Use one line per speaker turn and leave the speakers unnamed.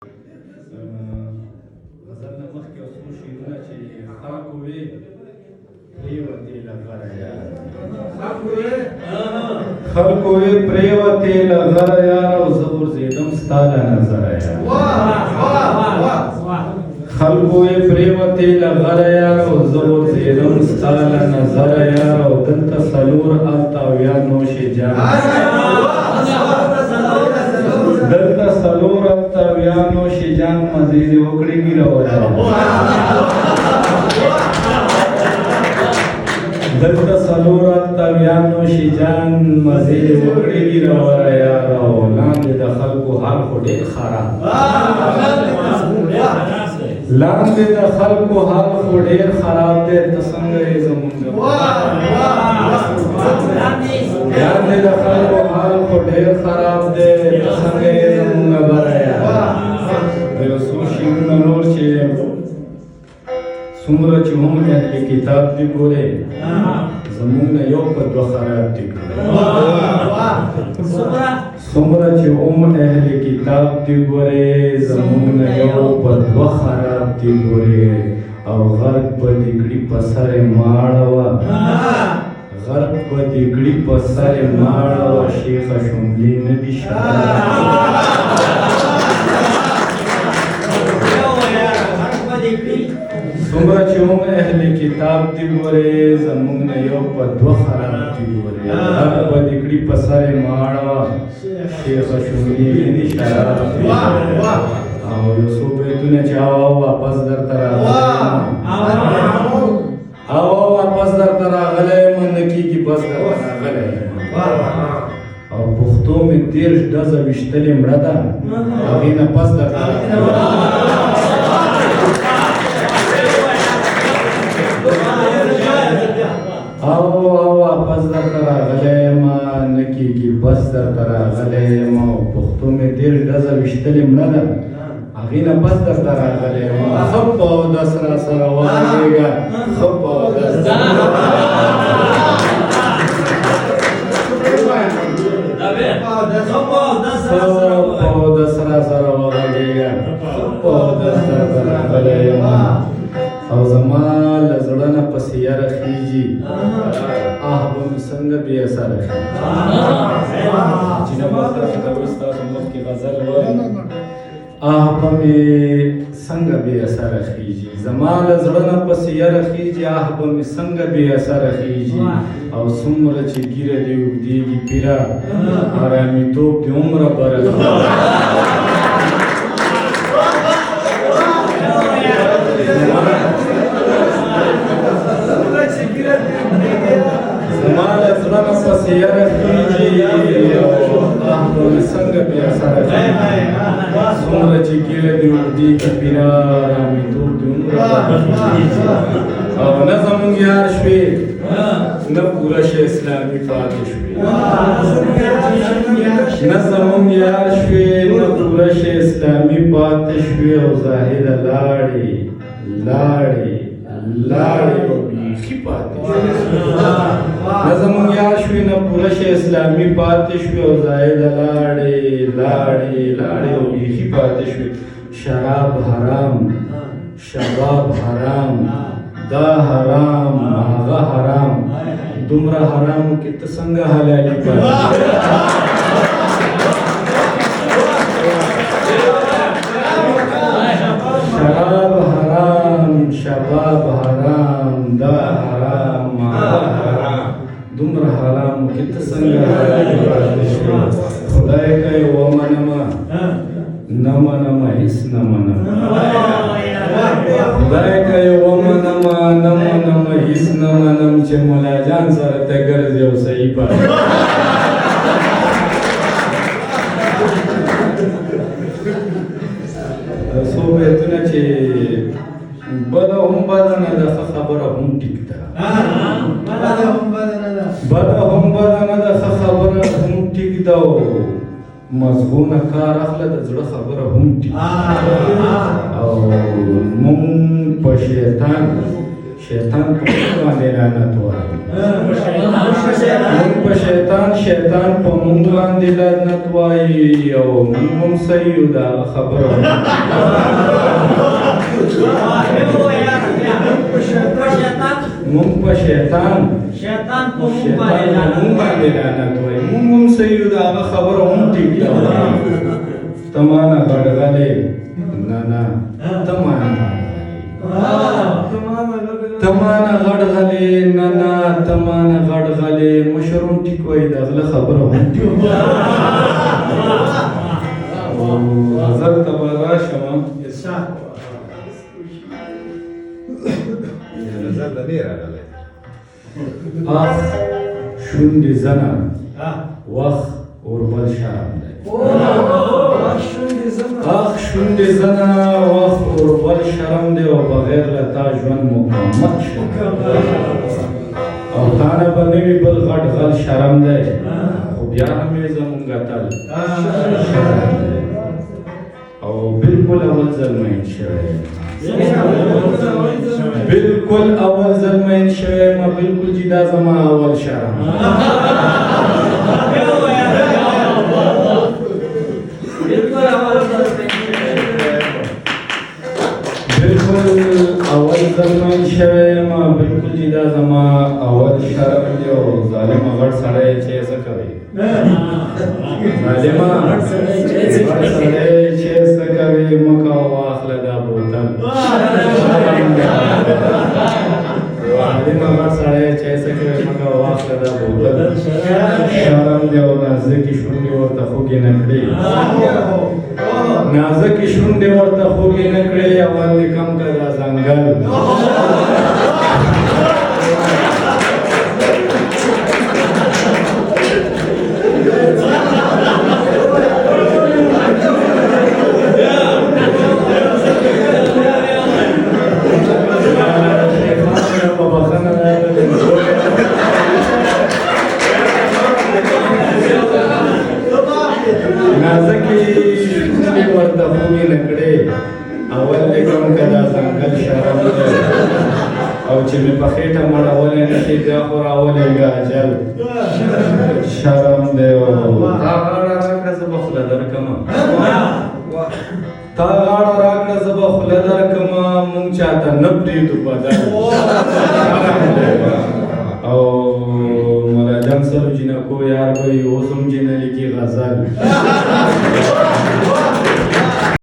غزل نه مخکې یو څو شعرونه چې خلکو وې پرېوتې له غره یاره خلکو وې پرېوتې له غره یاره او زه غورځېدم ستا له نظره یاره خلکو وې پرېوتې له غره یاره او زه غورځېدم ستا له نظره یاره او دلته څلور هلته اویا نوشې جان دلته څلور هلته اویا نوشې جان مزې دې وکړې ګیره وره دلته څلور هلته اویا نوشې جان مزې دې وکړې ګیره وره یاره او لاندې د خلکو حال خو ډېر خراب لاندې د خلکو حال خو ډېر خراب دی ته څنګه یې زمونږ لاندې د خلکو حال خو ډېر خراب دی ته څنګه یې زمونږ بره یاره یو څو شعرونه نور چې څومره چې هم اهل کتاب دي ګورې زمونږ نه یو په دوه خراب دي څومره چې هم اهل کتاب دي ګورې زمونږ نه یو په دوه خراب دي ګورې او غرق به دې کړي په سر یې ماړه وه غرق به دې کړي په سر یې ماړه وه شیخه شملې نه دي څومره چې هم اهل کتاب دي ګورې زمونږ نه یو په دوه خراب دي ګورې غرق به دې کړي په سر یې ماړه وه شیخه شملې نه دي شراب او یو څو بیتونه چې واپس درته راغلی واپس درته راغلی یم نه کېږي بس درته راغلی یم او پښتو مې 13 ډزه ویشتلې مړه ده هغې نه پس درته واپس درته راغلی یم نه کېږي بس درته راغلی یم او پښتو مې 13 ډزه ویشتلې مړه ده هغې نه پس درته راغلی یم ښه په اودس راسره وغږېږه ښه په اودس راسره وغږېږه ښه په اودس درته راغلی یم او زما له زړه نه پسې یاره خېږي آه به مې څنګه بې اثره خېږي چې نه ماته کوي ستاسو مخکې غزل وایم آه به مې څنګه بې اثره خېږي زما له زړه نه پسې یاره خېږي آه به مې څنګه بې اثره خېږي او څومره چې ګیره دې اوږدېږي پیره ارامېتوب دې عمره بره زما له زړه نه پسې یاره خېږي آه به مې څنګه بې اثره خېږي څومره چې ګیره دې اوږدېږي پیره ارامېتوب دې عمره بره او نه زمونږ یار شوې نه پوره شه اسلامي پاتې شوې نه زمونږ یار شوې نه پوره شه اسلامي پاتې شوې او زاهده لاړې او بیخي پاتې شوې نه زمونږ یار شوې نه پوره شه اسلامي پاتې شوې او زاهده لاړې او بیخي پاتې شوې شراب حرام شباب حرام دا حرام هغه حرام دومره حرامو کې ته څنګه حلالي پاتې شراب حرام شباب حرام دا حرام هغه حرام دومره حرامو کې ته څنګه حلالي پاتې شوې خدای کوي ومنمه نه منمه هېڅ نه منمه خدای کوي ومنمه نه منمه هېڅ نه منم چې ملا جان سره ته ګرځې او صحیح پاتې څو بیتونه چې بده هم بده نه ده ښه خبره هم ټیک ده بده هم بده نه ده ښه خبره هم ټیک ده مضمونه کار اخله د زړه خبره هم ټیک او مونږ په شیطان شیطان په موږ باندې لعنت وایي موږ په شیطان په موږ باندې لعنت وایي او موږ هم صحیح یو د هغه خبره موږ په شیطان په موږ باندې لعنت وایي موږ هم صحیح یو د هغه خبره هم ټیک ده ته مانه غړغلې نه ته مانه تمانه غړغلې نه تمانه غړغلې مشروم ټیک وای د غله خبره هم ټیک او نظر تبارا شمه
نظر د نه راغلی
اخ شونډې زنه وخت اوربل شرم دی اخ شونډې زنه وخت اوربل شرم دی او بغیر له تا ژوند مکمل شي او تا نه به نه وي بل غټ غل شرم دی خو بیا هم یې زمونږ تل شرم دی او بالکل اول ځل مین شوی بالکل اول ځل مین شوی ما بالکل چې دا زما اول شرم بالکل اول ځل شوی ما بالکل چې دا زما اول شرم دی او ظالمه غټ سړی چې څه کوي ظالمه غټ سړی چې څه کوي مکه واخله دا بوتل ظالمه غټ سړی چې څه کوي مکه واخله دا بوتل شرم دی او نازکې شونډې ورته خوږې نه کړي نازکې شونډې ورته خوږې نه کړې اول دې کم که دا ځنګل نازکې شونډې ورته خوږې نه کړې اول دې کم که دا ځنګل شرم دی او چې مې په خېټه مړولی نه شي بیا خو راولېږه اجل شرم دی او تا غاړه راکړه زه به خوله درکړمه تا غاړه راکړه زه به خوله درکړمه مونږ چاته نه پرېږدو بدل او مولا جان سرو جنکو یار به یې اوس هم جنه لیکي غزل